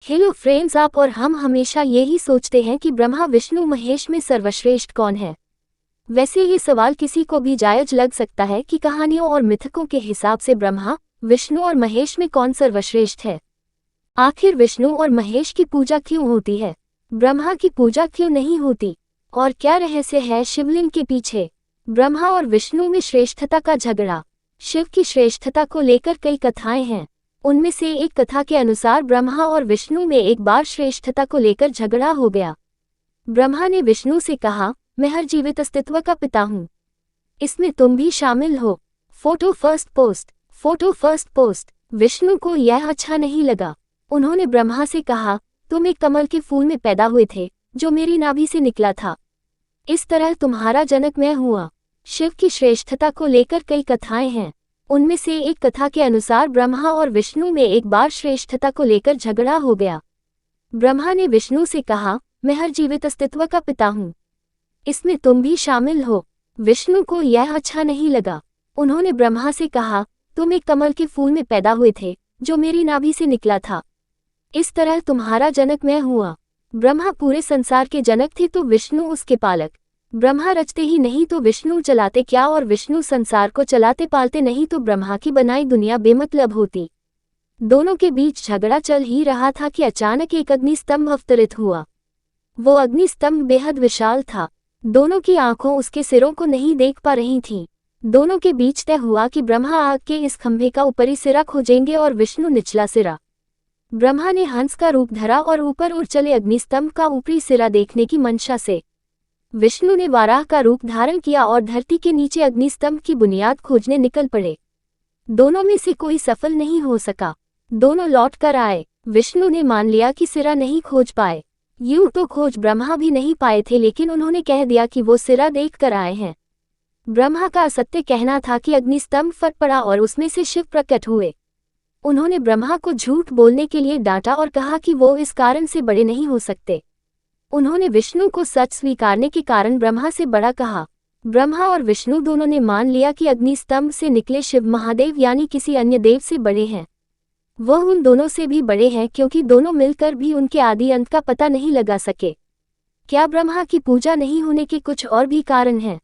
Hello friends, आप और हम हमेशा यही सोचते हैं कि ब्रह्मा विष्णु महेश में सर्वश्रेष्ठ कौन है। वैसे ये सवाल किसी को भी जायज लग सकता है कि कहानियों और मिथकों के हिसाब से ब्रह्मा, विष्णु और महेश में कौन सर्वश्रेष्ठ है। आखिर विष्णु और महेश की पूजा क्यों होती है, ब्रह्मा की पूजा क्यों नहीं होती, और क्या रहस्य है शिवलिंग के पीछे। ब्रह्मा और विष्णु में श्रेष्ठता का झगड़ा। शिव की श्रेष्ठता को लेकर कई कथाएं हैं। उनमें से एक कथा के अनुसार ब्रह्मा और विष्णु में एक बार श्रेष्ठता को लेकर झगड़ा हो गया। ब्रह्मा ने विष्णु से कहा, मैं हर जीवित अस्तित्व का पिता हूँ, इसमें तुम भी शामिल हो। Photo first post. विष्णु को यह अच्छा नहीं लगा। उन्होंने ब्रह्मा से कहा, तुम एक कमल के फूल में पैदा हुए थे जो मेरी नाभि से निकला था, इस तरह तुम्हारा जनक मैं हुआ। शिव की श्रेष्ठता को लेकर कई कथाएं हैं। उनमें से एक कथा के अनुसार ब्रह्मा और विष्णु में एक बार श्रेष्ठता को लेकर झगड़ा हो गया। ब्रह्मा ने विष्णु से कहा, मैं हर जीवित अस्तित्व का पिता हूँ, इसमें तुम भी शामिल हो। विष्णु को यह अच्छा नहीं लगा। उन्होंने ब्रह्मा से कहा, तुम एक कमल के फूल में पैदा हुए थे जो मेरी नाभि से निकला था, इस तरह तुम्हारा जनक मैं हुआ। ब्रह्मा पूरे संसार के जनक थे तो विष्णु उसके पालक। ब्रह्मा रचते ही नहीं तो विष्णु चलाते क्या, और विष्णु संसार को चलाते पालते नहीं तो ब्रह्मा की बनाई दुनिया बेमतलब होती। दोनों के बीच झगड़ा चल ही रहा था कि अचानक एक अग्निस्तंभ अवतरित हुआ। वो अग्निस्तंभ बेहद विशाल था। दोनों की आंखों उसके सिरों को नहीं देख पा रही थीं। दोनों के बीच तय हुआ कि ब्रह्मा आग के इस खंभे का ऊपरी सिरा खोजेंगे और विष्णु निचला सिरा। ब्रह्मा ने हंस का रूप धरा और ऊपर उड़ चले अग्निस्तंभ का ऊपरी सिरा देखने की मंशा से। विष्णु ने वाराह का रूप धारण किया और धरती के नीचे अग्निस्तंभ की बुनियाद खोजने निकल पड़े। दोनों में से कोई सफल नहीं हो सका। दोनों लौट कर आए। विष्णु ने मान लिया कि सिरा नहीं खोज पाए। यूं तो खोज ब्रह्मा भी नहीं पाए थे, लेकिन उन्होंने कह दिया कि वो सिरा देख कर आए हैं। ब्रह्मा का असत्य कहना था कि अग्निस्तंभ फट पड़ा और उसमें से शिव प्रकट हुए। उन्होंने ब्रह्मा को झूठ बोलने के लिए डांटा और कहा कि वो इस कारण से बड़े नहीं हो सकते। उन्होंने विष्णु को सच स्वीकारने के कारण ब्रह्मा से बड़ा कहा। ब्रह्मा और विष्णु दोनों ने मान लिया कि अग्निस्तंभ से निकले शिव महादेव यानी किसी अन्य देव से बड़े हैं। वह उन दोनों से भी बड़े हैं क्योंकि दोनों मिलकर भी उनके आदि अंत का पता नहीं लगा सके। क्या ब्रह्मा की पूजा नहीं होने के कुछ और भी कारण हैं?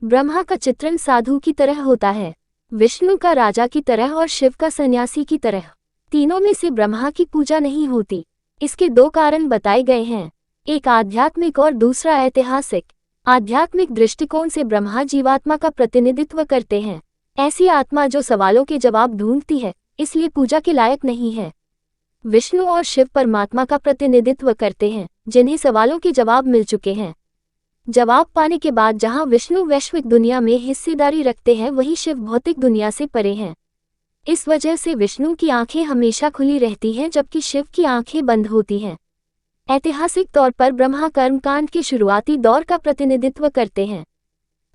ब्रह्मा का चित्रण साधु की तरह होता है, विष्णु का राजा की तरह और शिव का सन्यासी की तरह। तीनों में से ब्रह्मा की पूजा नहीं होती। इसके दो कारण बताए गए हैं, एक आध्यात्मिक और दूसरा ऐतिहासिक। आध्यात्मिक दृष्टिकोण से ब्रह्मा जीवात्मा का प्रतिनिधित्व करते हैं, ऐसी आत्मा जो सवालों के जवाब ढूंढती है, इसलिए पूजा के लायक नहीं है। विष्णु और शिव परमात्मा का प्रतिनिधित्व करते हैं, जिन्हें सवालों के जवाब मिल चुके हैं। जवाब पाने के बाद जहां विष्णु वैश्विक दुनिया में हिस्सेदारी रखते हैं, वहीं शिव भौतिक दुनिया से परे हैं। इस वजह से विष्णु की आंखें हमेशा खुली रहती हैं जबकि शिव की आंखें बंद होती हैं। ऐतिहासिक तौर पर ब्रह्मा कर्मकांड के शुरुआती दौर का प्रतिनिधित्व करते हैं,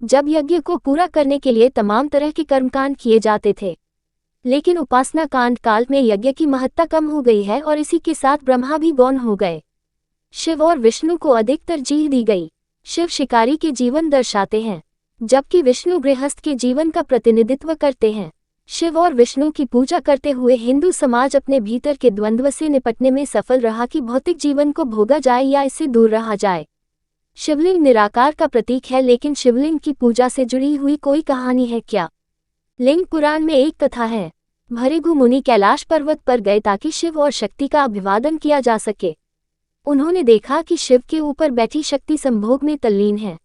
जब यज्ञ को पूरा करने के लिए तमाम तरह के कर्मकांड किए जाते थे। लेकिन उपासना कांड काल में यज्ञ की महत्ता कम हो गई है और इसी के साथ ब्रह्मा भी गौण हो गए। शिव और विष्णु को अधिक तरजीह दी गई। शिव शिकारी के जीवन दर्शाते हैं, जबकि विष्णु गृहस्थ के जीवन का प्रतिनिधित्व करते हैं। शिव और विष्णु की पूजा करते हुए हिंदू समाज अपने भीतर के द्वंद्व से निपटने में सफल रहा कि भौतिक जीवन को भोगा जाए या इससे दूर रहा जाए। शिवलिंग निराकार का प्रतीक है, लेकिन शिवलिंग की पूजा से जुड़ी हुई कोई कहानी है क्या? लिंग पुराण में एक कथा है। भृगु मुनि कैलाश पर्वत पर गए ताकि शिव और शक्ति का अभिवादन किया जा सके। उन्होंने देखा कि शिव के ऊपर बैठी शक्ति संभोग में तल्लीन है,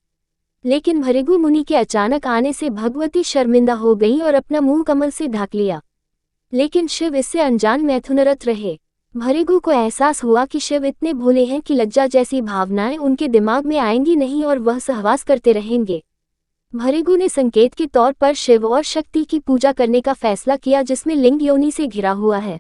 लेकिन भृगु मुनि के अचानक आने से भगवती शर्मिंदा हो गईं और अपना मुंह कमल से ढक लिया। लेकिन शिव इससे अनजान मैथुनरत रहे। भृगु को एहसास हुआ कि शिव इतने भोले हैं कि लज्जा जैसी भावनाएं उनके दिमाग में आएंगी नहीं और वह सहवास करते रहेंगे। भृगु ने संकेत के तौर पर शिव और शक्ति की पूजा करने का फैसला किया, जिसमें लिंग योनि से घिरा हुआ है।